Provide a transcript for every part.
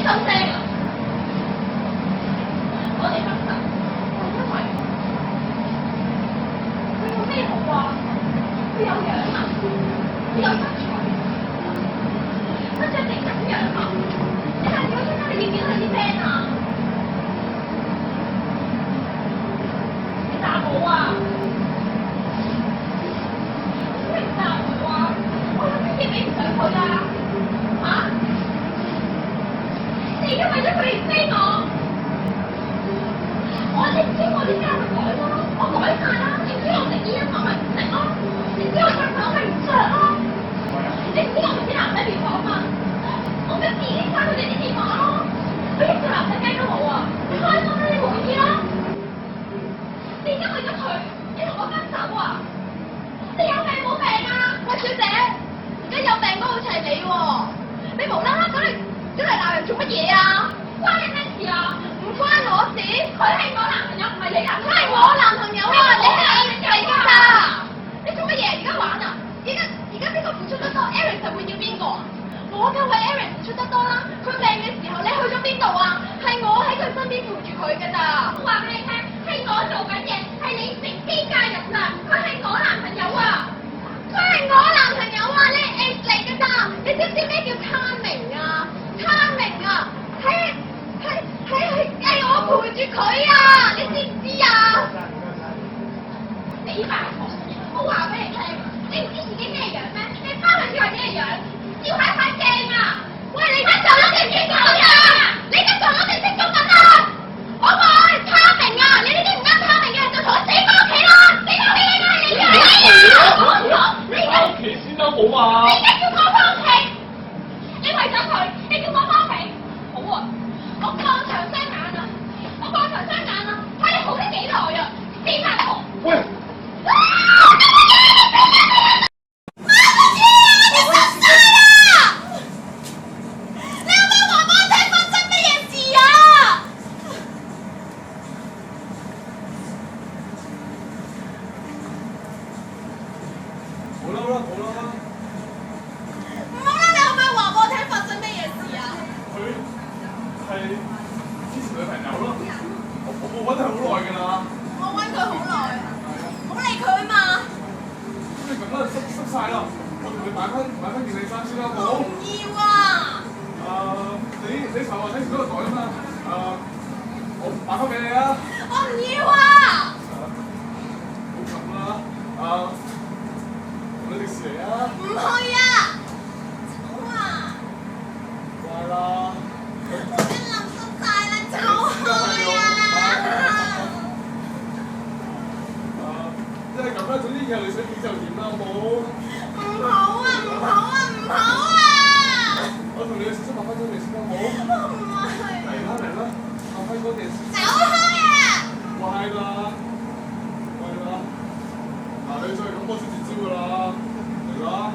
收聲啊！我哋分手係因為佢有咩好啊？佢有樣啊，佢有身材，佢着成咁樣啊！你下次我出街你見唔見到佢啲 friend 啊？你答我啊！你唔答我啊！我有咩嘢比唔上佢啊？嚇！你而家為咗佢而飛我，你唔知我點解會改咯？我改晒啦！你唔知我食煙我咪唔食咯？你唔知我着衫咪唔着咯？你唔知我同啲男仔聯絡嘛？我咪 delete 晒佢哋啲電話咯！我一個男仔 friend 都冇啊！你開心啦，你滿意啦？你而家為咗佢，你同我分手啊？你有病冇病啊？喂，小姐，而家有病嗰好似係你喎！你無啦啦走嚟鬧人做乜嘢啊？關你咩事啊？唔關我事，佢係我男朋友，唔係你男朋友。佢係我男朋友啊！你係㗎咋？你做乜嘢？而家玩啊？而家邊個付出得多 ，Eric 就會要邊個啊？我梗係為 Eric 付出得多啦！佢病嘅時候，你去咗邊度啊？係我喺佢身邊陪住佢㗎咋。我話俾你聽，係我做緊嘢，係你乘機介入啦。佢係我男朋友啊！佢係我男朋友啊！你係 X 嚟㗎咋？你知唔知咩叫 timing 啊？timing 啊！係我陪住佢啊！你知唔知啊？你白我！我話俾你聽，你唔知自己咩樣咩？你翻去以為咩樣？照下塊鏡啊！喂，你而家做咗定識講啊？你而家做咗定識中文啊？我話timing啊！你呢啲唔啱 timing 嘅人就同我死翻屋企啦！死翻屋企啦！你而家屋企先啦，好嘛？你而家叫我翻屋企？你為咗佢，你叫我翻屋企？好啊！我放長雙眼啊！我放長雙眼啊！睇你好得幾耐啊！死八婆！喂！好啦，唔好啦，你可唔可以話俾我聽發生咩嘢事啊？佢係之前女朋友咯，我揾佢好耐㗎啦。我揾佢好耐，唔好理佢嘛。咁你咁啦，濕晒啦，我同你買翻件你衫先啦，好？唔要啊！你查我睇住嗰個袋啊嘛，我買翻俾你啊。我唔要啊！好咁啦，你迪士尼啊？唔去啊！走啊！乖啦。我已經淋濕晒啦，走去啊！即係咁啦，總之以後你想點就點啦，好冇？唔好啊！唔好啊！唔好啊！我同你去廁所抹翻張地先啦，好冇？唔係。嚟啦，抹翻嗰地先。走開啊！乖啦。嗱，你再係咁多出絕招㗎啦，嚟啦！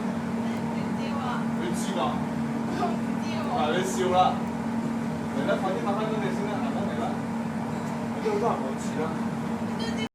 你知㗎？嗱，你笑啦，嚟啦，快啲抹翻張地先啦，行啦嚟啦，有啲好多人冇事啦。